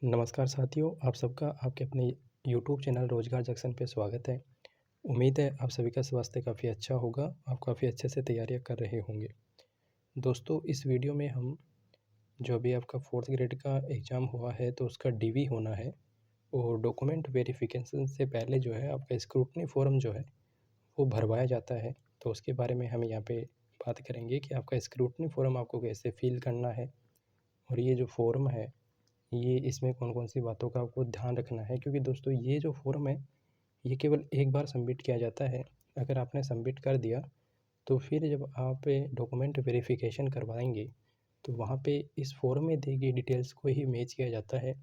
नमस्कार साथियों, आप सबका आपके अपने यूट्यूब चैनल रोज़गार जंक्शन पे स्वागत है। उम्मीद है आप सभी का स्वास्थ्य काफ़ी अच्छा होगा, आप काफ़ी अच्छे से तैयारियां कर रहे होंगे। दोस्तों, इस वीडियो में हम जो अभी आपका 4th ग्रेड का एग्ज़ाम हुआ है तो उसका डीवी होना है और डॉक्यूमेंट वेरिफिकेशन से पहले जो है आपका स्क्रूटनी फॉर्म जो है वो भरवाया जाता है। तो उसके बारे में हम यहाँ पे बात करेंगे कि आपका स्क्रूटनी फॉर्म आपको कैसे फ़िल करना है और ये जो फॉर्म है ये इसमें कौन-कौन सी बातों का आपको ध्यान रखना है, क्योंकि दोस्तों ये जो फ़ॉर्म है, ये केवल एक बार सबमिट किया जाता है। अगर आपने सबमिट कर दिया, तो फिर जब आप डॉक्यूमेंट वेरिफ़िकेशन करवाएँगे, तो वहाँ पे इस फ़ॉर्म में दी गई डिटेल्स को ही मैच किया जाता है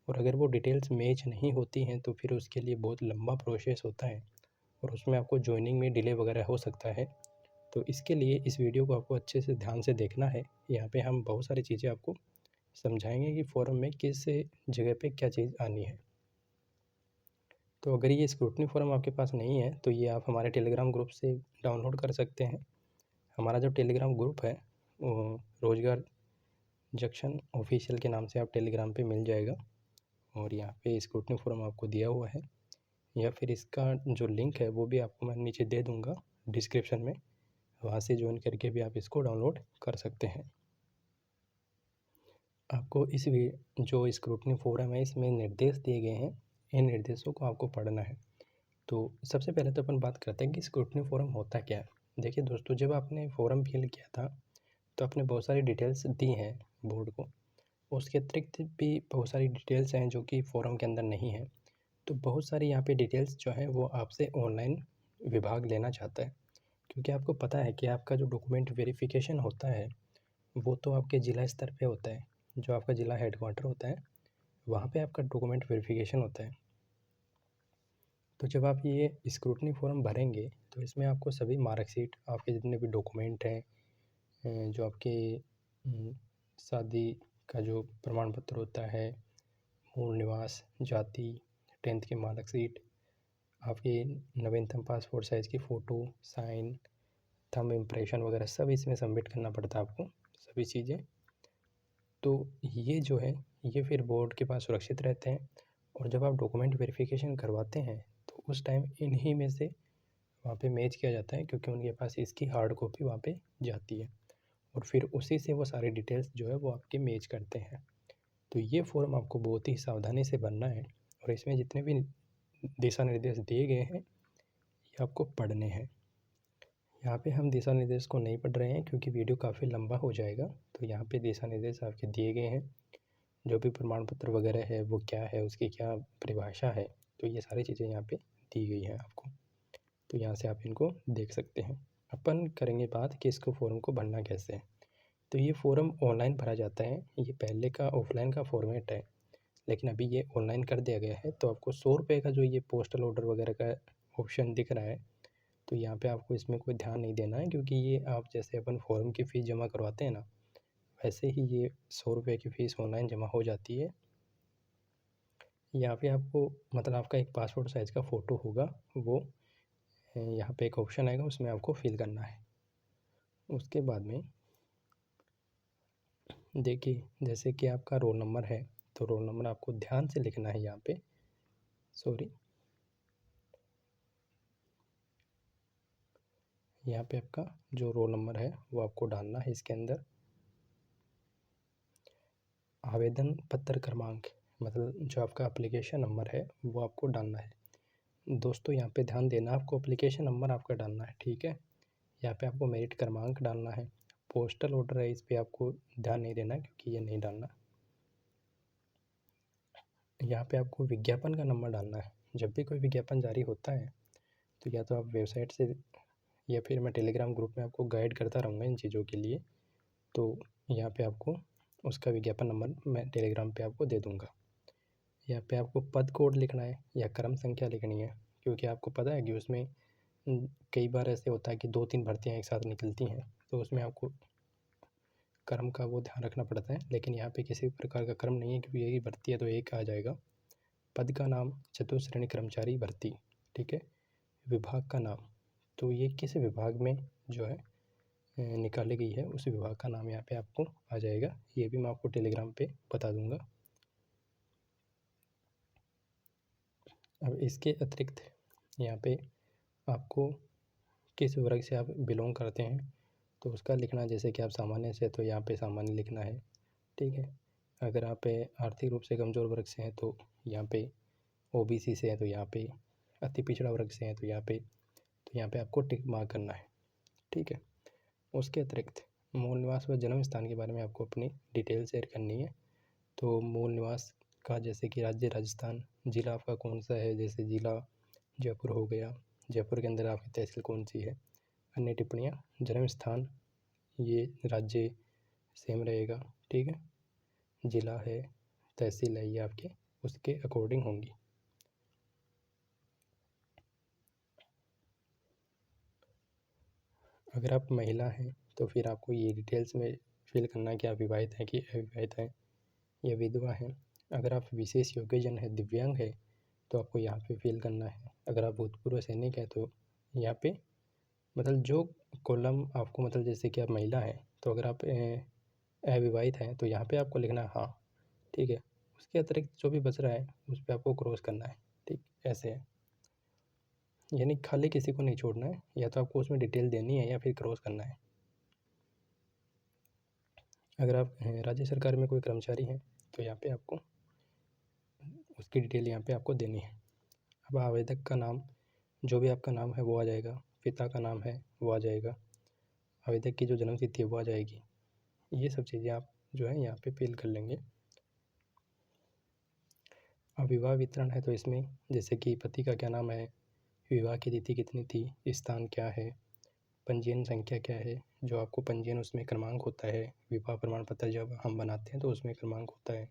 और अगर वो डिटेल्स मैच नहीं होती हैं, तो फिर उसके लिए बहुत लंबा प्रोसेस होता है और उसमें आपको जॉइनिंग में डिले वगैरह हो सकता है। तो इसके लिए इस वीडियो को आपको अच्छे से ध्यान से देखना है। यहाँ पे हम बहुत सारी चीज़ें आपको समझाएँगे कि फ़ॉर्म में किस जगह पे क्या चीज़ आनी है। तो अगर ये स्क्रूटनी फ़ॉर्म आपके पास नहीं है, तो ये आप हमारे टेलीग्राम ग्रुप से डाउनलोड कर सकते हैं। हमारा जो टेलीग्राम ग्रुप है, वो रोज़गार जंक्शन ऑफ़िशियल के नाम से आप टेलीग्राम पे मिल जाएगा और यहाँ पे स्क्रूटनी फ़ॉर्म आपको दिया हुआ है या फिर इसका जो लिंक है, वो भी आपको मैं नीचे दे दूँगा डिस्क्रिप्शन में। वहाँ से जॉइन करके भी आप इसको डाउनलोड कर सकते हैं। आपको इस वी जो स्क्रूटनी फ़ोरम है इसमें निर्देश दिए गए हैं, इन निर्देशों को आपको पढ़ना है। तो सबसे पहले तो अपन बात करते हैं कि स्क्रूटनी फ़ोरम होता क्या है। देखिए दोस्तों, जब आपने फ़ॉर्म फिल किया था तो आपने बहुत सारी डिटेल्स दी हैं बोर्ड को। उसके अतिरिक्त भी बहुत सारी डिटेल्स हैं जो कि फ़ॉर्म के अंदर नहीं है। तो बहुत सारी यहाँ पे डिटेल्स जो हैं वो आपसे ऑनलाइन विभाग लेना चाहता है, क्योंकि आपको पता है कि आपका जो डॉक्यूमेंट वेरिफ़िकेशन होता है वो तो आपके ज़िला स्तर पे होता है। जो आपका ज़िला हेडक्वार्टर होता है, वहाँ पे आपका डॉक्यूमेंट वेरिफ़िकेशन होता है। तो जब आप ये स्क्रूटनी फॉर्म भरेंगे, तो इसमें आपको सभी मार्कशीट, आपके जितने भी डॉक्यूमेंट हैं, जो आपके शादी का जो प्रमाण पत्र होता है, मूल निवास, जाति, 10th की मार्कशीट, आपकी नवीनतम पासपोर्ट साइज़ की फ़ोटो, साइन, थंब इम्प्रेशन वगैरह सब इसमें सबमिट करना पड़ता है आपको, सभी चीज़ें। तो ये जो है, ये फिर बोर्ड के पास सुरक्षित रहते हैं और जब आप डॉक्यूमेंट वेरिफ़िकेशन करवाते हैं, तो उस टाइम इन्हीं में से वहाँ पे मैच किया जाता है, क्योंकि उनके पास इसकी हार्ड कॉपी वहाँ पे जाती है और फिर उसी से वो सारी डिटेल्स जो है वो आपके मैच करते हैं। तो ये फ़ॉर्म आपको बहुत ही सावधानी से भरना है और इसमें जितने भी दिशा निर्देश दिए गए हैं, ये आपको पढ़ने हैं। यहाँ पे हम दिशा निर्देश को नहीं पढ़ रहे हैं क्योंकि वीडियो काफ़ी लंबा हो जाएगा। तो यहाँ पे दिशा निर्देश आपके दिए गए हैं, जो भी प्रमाण पत्र वगैरह है वो क्या है, उसकी क्या परिभाषा है, तो ये सारी चीज़ें यहाँ पे दी गई हैं आपको। तो यहाँ से आप इनको देख सकते हैं। अपन करेंगे बात कि इसको फ़ॉर्म को भरना कैसे है। तो ये फ़ॉर्म ऑनलाइन भरा जाता है। ये पहले का ऑफ़लाइन का फ़ॉर्मेट है, लेकिन अभी ये ऑनलाइन कर दिया गया है। तो आपको 100 रुपये का जो ये पोस्टल ऑर्डर वगैरह का ऑप्शन दिख रहा है, तो यहाँ पे आपको इसमें कोई ध्यान नहीं देना है, क्योंकि ये आप जैसे अपन फ़ॉर्म की फ़ीस जमा करवाते हैं ना, वैसे ही ये 100 रुपये की फ़ीस ऑनलाइन जमा हो जाती है। यहाँ पे आपको मतलब आपका एक पासपोर्ट साइज़ का फ़ोटो होगा, वो यहाँ पे एक ऑप्शन आएगा, उसमें आपको फिल करना है। उसके बाद में देखिए, जैसे कि आपका रोल नंबर है, तो रोल नंबर आपको ध्यान से लिखना है यहाँ पे। सॉरी, यहाँ पे आपका जो रोल नंबर है वो आपको डालना है इसके अंदर। आवेदन पत्र क्रमांक, मतलब जो आपका एप्लीकेशन नंबर है वो आपको डालना है। दोस्तों यहाँ पे ध्यान देना, आपको एप्लीकेशन नंबर आपका डालना है, ठीक है। यहाँ पे आपको मेरिट क्रमांक डालना है। पोस्टल ऑर्डर है, इस पे आपको ध्यान नहीं देना क्योंकि ये नहीं डालना। यहाँ पे आपको विज्ञापन का नंबर डालना है। जब भी कोई विज्ञापन जारी होता है, तो या तो आप वेबसाइट से या फिर मैं टेलीग्राम ग्रुप में आपको गाइड करता रहूँगा इन चीज़ों के लिए। तो यहाँ पे आपको उसका विज्ञापन नंबर मैं टेलीग्राम पे आपको दे दूँगा। यहाँ पे आपको पद कोड लिखना है या क्रम संख्या लिखनी है, क्योंकि आपको पता है कि उसमें कई बार ऐसे होता है कि 2-3 भर्तियाँ एक साथ निकलती हैं, तो उसमें आपको क्रम का वो ध्यान रखना पड़ता है। लेकिन यहाँ पे किसी प्रकार का क्रम नहीं है, क्योंकि यही भर्ती है तो एक आ जाएगा। पद का नाम चतुश्रेणी कर्मचारी भर्ती, ठीक है। विभाग का नाम, तो ये किस विभाग में जो है निकाली गई है, उस विभाग का नाम यहाँ पे आपको आ जाएगा। ये भी मैं आपको टेलीग्राम पे बता दूंगा। अब इसके अतिरिक्त यहाँ पे आपको किस वर्ग से आप बिलोंग करते हैं तो उसका लिखना, जैसे कि आप सामान्य से तो यहाँ पे सामान्य लिखना है, ठीक है। अगर आप आर्थिक रूप से कमज़ोर वर्ग से हैं तो यहाँ पे, ओबीसी से हैं तो यहाँ पे, अति पिछड़ा वर्ग से हैं तो यहाँ पे आपको टिक मार्क करना है, ठीक है। उसके अतिरिक्त मूल निवास व जन्म स्थान के बारे में आपको अपनी डिटेल शेयर करनी है। तो मूल निवास का जैसे कि राज्य राजस्थान, ज़िला आपका कौन सा है, जैसे ज़िला जयपुर हो गया, जयपुर के अंदर आपकी तहसील कौन सी है। अन्य टिप्पणियाँ, जन्म स्थान ये राज्य सेम रहेगा, ठीक है। ज़िला है, तहसील है, ये आपके उसके अकॉर्डिंग होंगी। अगर आप महिला हैं तो फिर आपको ये डिटेल्स में फिल करना है कि आप विवाहित हैं कि अविवाहित हैं या विधवा हैं। अगर आप विशेष योग्यजन है, दिव्यांग है, तो आपको यहाँ पे फिल करना है। अगर आप भूतपूर्व सैनिक हैं तो यहाँ पे मतलब जो कॉलम आपको, मतलब जैसे कि आप महिला हैं तो अगर आप अविवाहित हैं तो यहाँ पे आपको लिखना है हाँ, ठीक है। उसके अतिरिक्त जो भी बच रहा है उस पर आपको क्रॉस करना है, ठीक, ऐसे है। यानी खाली किसी को नहीं छोड़ना है, या तो आपको उसमें डिटेल देनी है या फिर क्रॉस करना है। अगर आप राज्य सरकार में कोई कर्मचारी हैं तो यहाँ पे आपको उसकी डिटेल यहाँ पे आपको देनी है। अब आवेदक का नाम, जो भी आपका नाम है वो आ जाएगा, पिता का नाम है वो आ जाएगा, आवेदक की जो जन्म तिथि है वो आ जाएगी। ये सब चीज़ें आप जो है यहाँ पे फिल कर लेंगे। अब विवाह वितरण है तो इसमें जैसे कि पति का क्या नाम है, विवाह की तिथि कितनी थी, स्थान क्या है, पंजीयन संख्या क्या है, जो आपको पंजीयन उसमें क्रमांक होता है, विवाह प्रमाण पत्र जब हम बनाते हैं तो उसमें क्रमांक होता है,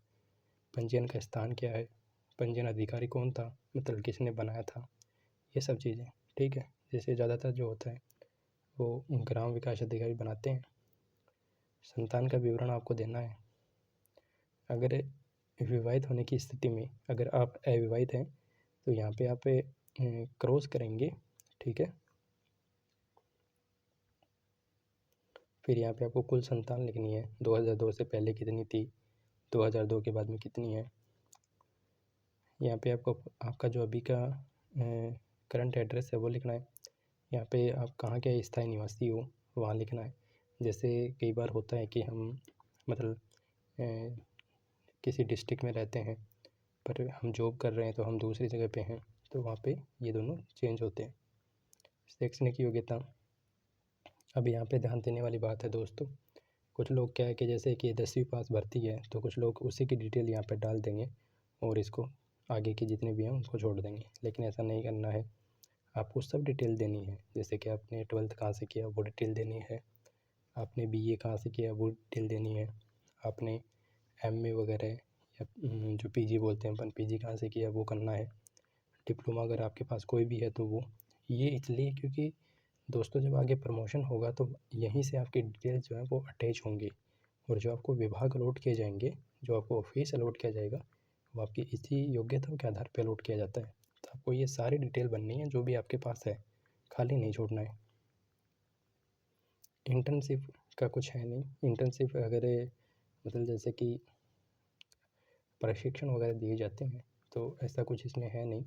पंजीयन का स्थान क्या है, पंजीयन अधिकारी कौन था, मतलब किसने बनाया था, ये सब चीज़ें, ठीक है। जैसे ज़्यादातर जो होता है वो ग्राम विकास अधिकारी बनाते हैं। संतान का विवरण आपको देना है। अगर विवाहित होने की स्थिति में अगर आप अविवाहित हैं तो यहाँ पे आप क्रॉस करेंगे, ठीक है। फिर यहाँ पे आपको कुल संतान लिखनी है, 2002 से पहले कितनी थी, 2002 के बाद में कितनी है। यहाँ पे आपको आपका जो अभी का करंट एड्रेस है वो लिखना है। यहाँ पे आप कहाँ के स्थायी निवासी हो वहाँ लिखना है। जैसे कई बार होता है कि हम मतलब किसी डिस्ट्रिक्ट में रहते हैं पर हम जॉब कर रहे हैं तो हम दूसरी जगह पे हैं, तो वहाँ पे ये दोनों चेंज होते हैं। शैक्षणिक योग्यता, अब यहाँ पे ध्यान देने वाली बात है दोस्तों, कुछ लोग क्या है कि जैसे कि 10वीं पास भर्ती है तो कुछ लोग उसी की डिटेल यहाँ पे डाल देंगे और इसको आगे की जितने भी हैं उनको छोड़ देंगे, लेकिन ऐसा नहीं करना है। आपको सब डिटेल देनी है, जैसे कि आपने 12th कहाँ से किया वो डिटेल देनी है, आपने बीए कहाँ से किया वो डिटेल देनी है, आपने एमए वगैरह या जो पीजी बोलते हैं अपन, पीजी कहाँ से किया वो करना है। डिप्लोमा अगर आपके पास कोई भी है तो वो, ये इसलिए क्योंकि दोस्तों जब आगे प्रमोशन होगा तो यहीं से आपकी डिटेल्स जो है वो अटैच होंगी, और जो आपको विभाग अलॉट किए जाएंगे, जो आपको ऑफिस अलॉट किया जाएगा, वो आपकी इसी योग्यता के आधार पर अलॉट किया जाता है। तो आपको ये सारी डिटेल बननी है जो भी आपके पास है, खाली नहीं छोड़ना है। इंटर्नशिप का कुछ है नहीं, इंटर्नशिप अगर मतलब जैसे कि प्रशिक्षण वगैरह दिए जाते हैं तो ऐसा कुछ इसमें है नहीं,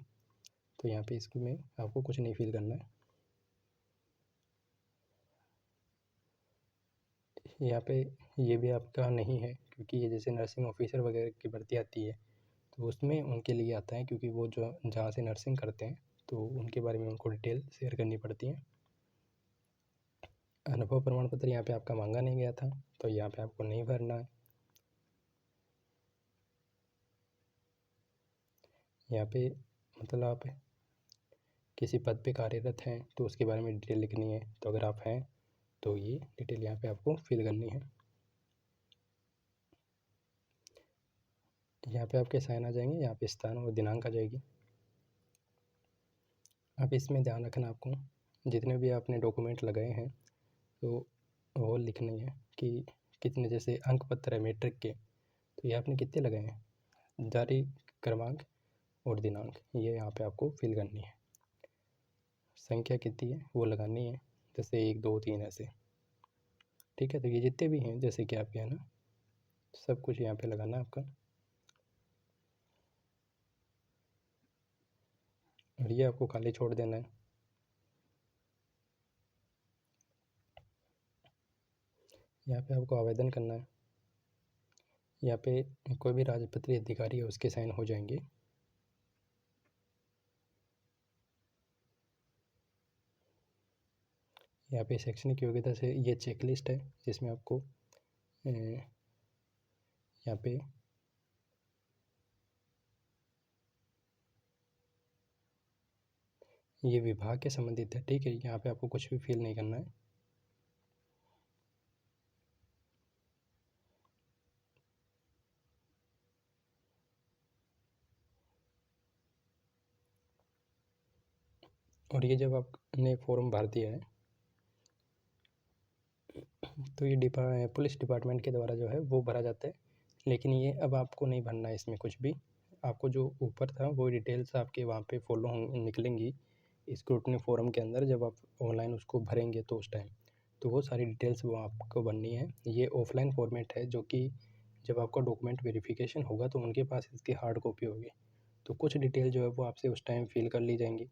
तो यहाँ पे इसमें आपको कुछ नहीं फिल करना है। यहाँ पे ये भी आपका नहीं है क्योंकि ये जैसे नर्सिंग ऑफिसर वगैरह की भर्ती आती है तो उसमें उनके लिए आता है, क्योंकि वो जो जहाँ से नर्सिंग करते हैं तो उनके बारे में उनको डिटेल शेयर करनी पड़ती है। अनुभव प्रमाण पत्र यहाँ पे आपका मांगा नहीं गया था तो यहाँ पे आपको नहीं भरना है। यहाँ पे मतलब आप किसी पद पे कार्यरत हैं तो उसके बारे में डिटेल लिखनी है, तो अगर आप हैं तो ये डिटेल यहाँ पे आपको फिल करनी है। यहाँ पे आपके साइन आ जाएंगे, यहाँ पे स्थान और दिनांक आ जाएगी। अब इसमें ध्यान रखना आपको, जितने भी आपने डॉक्यूमेंट लगाए हैं तो वो लिखनी है कि कितने, जैसे अंक पत्र है मैट्रिक के तो ये आपने कितने लगाए हैं, जारी क्रमांक और दिनांक, ये यहाँ पे आपको फिल करनी है। संख्या कितनी है वो लगानी है, जैसे 1 2 3 ऐसे, ठीक है। तो ये जितने भी हैं जैसे कि आपके है ना, सब कुछ यहाँ पे लगाना है आपका। और ये आपको खाली छोड़ देना है। यहाँ पे आपको आवेदन करना है। यहाँ पे कोई भी राजपत्रित अधिकारी है उसके साइन हो जाएंगे। यहाँ पे शैक्षणिक योग्यता से ये चेकलिस्ट है जिसमें आपको यहाँ पे ये विभाग के संबंधित है, ठीक है। यहाँ पे आपको कुछ भी फिल नहीं करना है। और ये जब आपने फॉर्म भर दिया है तो ये पुलिस डिपार्टमेंट के द्वारा जो है वो भरा जाता है। लेकिन ये अब आपको नहीं भरना है इसमें कुछ भी। आपको जो ऊपर था वो डिटेल्स आपके वहाँ पे फॉलो निकलेंगी स्क्रूटनी फॉर्म के अंदर, जब आप ऑनलाइन उसको भरेंगे तो उस टाइम तो वो सारी डिटेल्स वो आपको भरनी है। ये ऑफलाइन फॉर्मेट है जो कि जब आपका डॉक्यूमेंट वेरिफिकेशन होगा तो उनके पास इसकी हार्ड कॉपी होगी। तो कुछ डिटेल जो है वो आपसे उस टाइम फिल कर ली जाएंगी।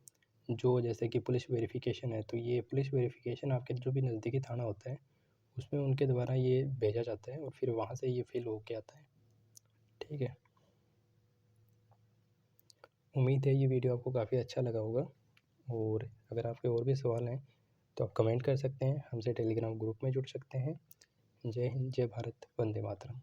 जो जैसे कि पुलिस वेरिफिकेशन है, तो ये पुलिस वेरिफिकेशन आपके जो भी नज़दीकी थाना होता है उसमें उनके द्वारा ये भेजा जाता है और फिर वहाँ से ये फिल होके आता है, ठीक है। उम्मीद है ये वीडियो आपको काफ़ी अच्छा लगा होगा। और अगर आपके और भी सवाल हैं तो आप कमेंट कर सकते हैं, हमसे टेलीग्राम ग्रुप में जुड़ सकते हैं। जय हिंद, जय भारत, वंदे मातरम।